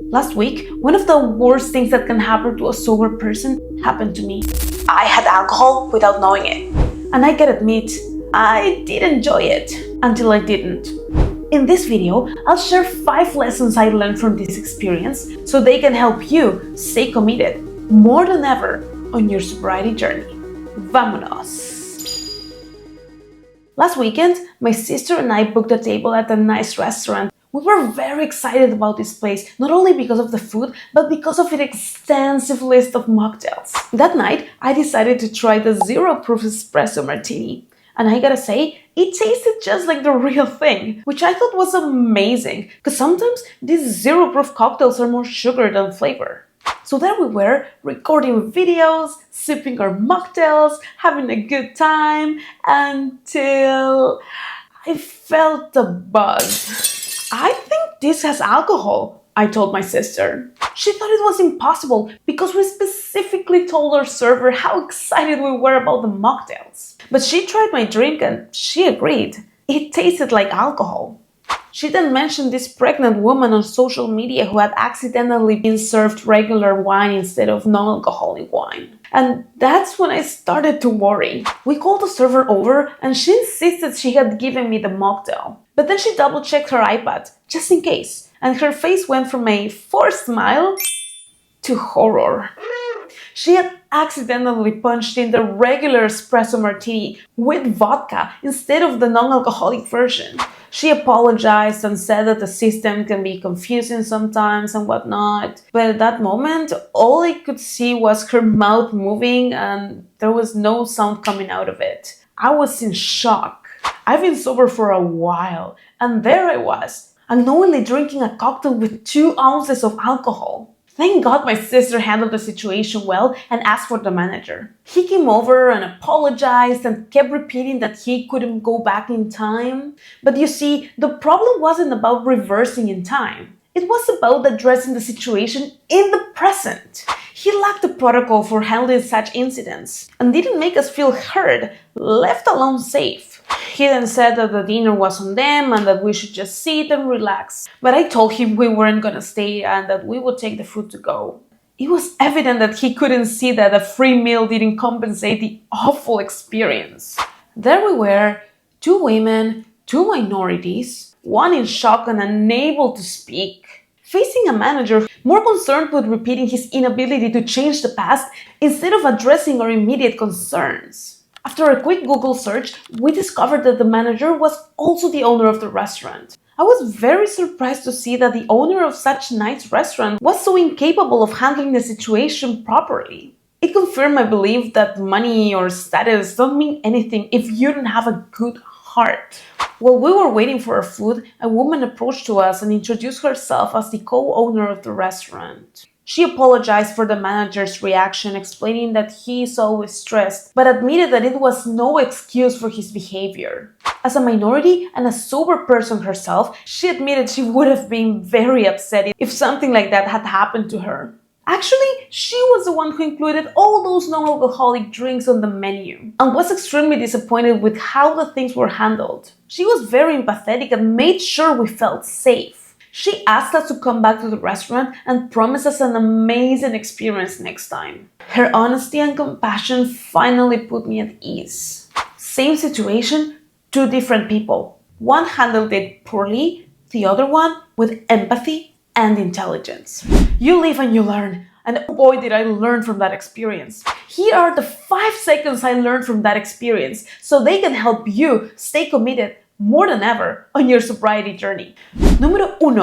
Last week, one of the worst things that can happen to a sober person happened to me. I had alcohol without knowing it. And I can admit, I did enjoy it until I didn't. In this video, I'll share 5 lessons I learned from this experience so they can help you stay committed more than ever on your sobriety journey. Vámonos! Last weekend, my sister and I booked a table at a nice restaurant. We were very excited about this place, not only because of the food, but because of its extensive list of mocktails. That night, I decided to try the zero-proof espresso martini. And I gotta say, it tasted just like the real thing, which I thought was amazing, because sometimes these zero-proof cocktails are more sugar than flavor. So there we were, recording videos, sipping our mocktails, having a good time, until I felt a buzz. I think this has alcohol, I told my sister. She thought it was impossible because we specifically told our server how excited we were about the mocktails. But she tried my drink and she agreed. It tasted like alcohol. She then mentioned this pregnant woman on social media who had accidentally been served regular wine instead of non-alcoholic wine. And that's when I started to worry. We called the server over and she insisted she had given me the mocktail. But then she double-checked her iPad, just in case, and her face went from a forced smile to horror. She had accidentally punched in the regular espresso martini with vodka instead of the non-alcoholic version. She apologized and said that the system can be confusing sometimes and whatnot. But at that moment, all I could see was her mouth moving and there was no sound coming out of it. I was in shock. I've been sober for a while, and there I was, unknowingly drinking a cocktail with 2 ounces of alcohol. Thank God my sister handled the situation well and asked for the manager. He came over and apologized and kept repeating that he couldn't go back in time. But you see, the problem wasn't about reversing in time. It was about addressing the situation in the present. He lacked the protocol for handling such incidents and didn't make us feel heard, left alone safe. He then said that the dinner was on them and that we should just sit and relax. But I told him we weren't gonna stay and that we would take the food to go. It was evident that he couldn't see that a free meal didn't compensate the awful experience. There we were, 2 women, 2 minorities, one in shock and unable to speak, facing a manager more concerned with repeating his inability to change the past instead of addressing our immediate concerns. After a quick Google search, we discovered that the manager was also the owner of the restaurant. I was very surprised to see that the owner of such a nice restaurant was so incapable of handling the situation properly. It confirmed my belief that money or status don't mean anything if you don't have a good heart. While we were waiting for our food, a woman approached to us and introduced herself as the co-owner of the restaurant. She apologized for the manager's reaction, explaining that he is always stressed, but admitted that it was no excuse for his behavior. As a minority and a sober person herself, she admitted she would have been very upset if something like that had happened to her. Actually, she was the one who included all those non-alcoholic drinks on the menu and was extremely disappointed with how the things were handled. She was very empathetic and made sure we felt safe. She asked us to come back to the restaurant and promised us an amazing experience next time. Her honesty and compassion finally put me at ease. Same situation, 2 different people. One handled it poorly, the other one with empathy and intelligence. You live and you learn, and oh boy did I learn from that experience. Here are the 5 seconds I learned from that experience so they can help you stay committed more than ever on your sobriety journey. Número 1.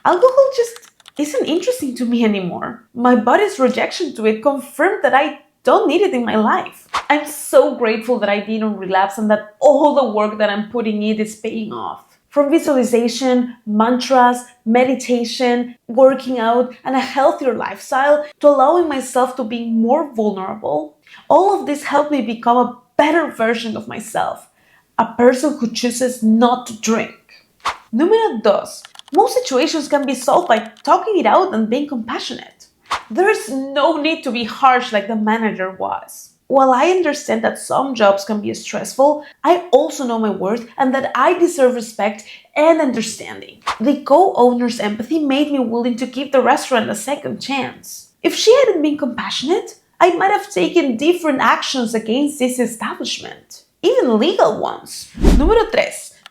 Alcohol just isn't interesting to me anymore. My body's rejection to it confirmed that I don't need it in my life. I'm so grateful that I didn't relapse and that all the work that I'm putting in is paying off. From visualization, mantras, meditation, working out, and a healthier lifestyle to allowing myself to be more vulnerable, all of this helped me become a better version of myself. A person who chooses not to drink. Número 2. Most situations can be solved by talking it out and being compassionate. There is no need to be harsh like the manager was. While I understand that some jobs can be stressful, I also know my worth and that I deserve respect and understanding. The co-owner's empathy made me willing to give the restaurant a second chance. If she hadn't been compassionate, I might have taken different actions against this establishment, even legal ones. Número 3.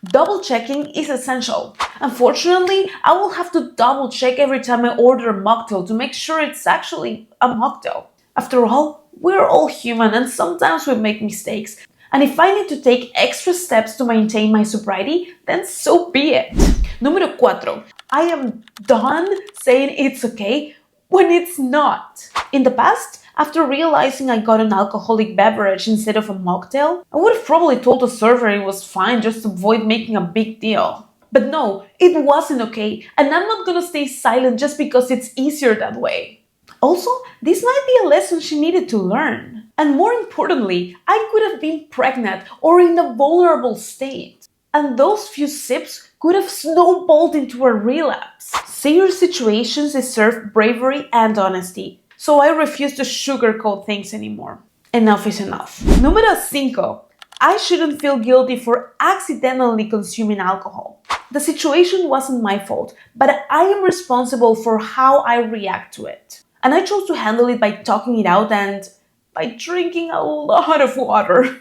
Double checking is essential. Unfortunately, I will have to double check every time I order a mocktail to make sure it's actually a mocktail. After all, we're all human and sometimes we make mistakes. And if I need to take extra steps to maintain my sobriety, then so be it. Número 4. I am done saying it's okay when it's not. In the past, after realizing I got an alcoholic beverage instead of a mocktail, I would have probably told the server it was fine just to avoid making a big deal. But no, it wasn't okay, and I'm not gonna stay silent just because it's easier that way. Also, this might be a lesson she needed to learn. And more importantly, I could have been pregnant or in a vulnerable state. And those few sips could have snowballed into a relapse. Serious situations deserve bravery and honesty, so I refuse to sugarcoat things anymore. Enough is enough. Número 5. I shouldn't feel guilty for accidentally consuming alcohol. The situation wasn't my fault, but I am responsible for how I react to it. And I chose to handle it by talking it out and by drinking a lot of water.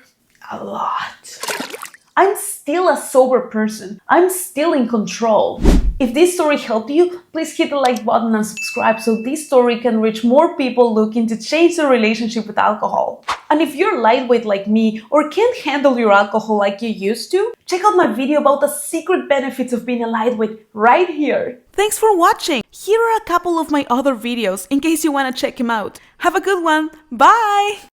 A lot. I'm still a sober person. I'm still in control. If this story helped you, please hit the like button and subscribe so this story can reach more people looking to change their relationship with alcohol. And if you're lightweight like me or can't handle your alcohol like you used to, check out my video about the secret benefits of being a lightweight right here. Thanks for watching! Here are a couple of my other videos in case you want to check them out. Have a good one! Bye!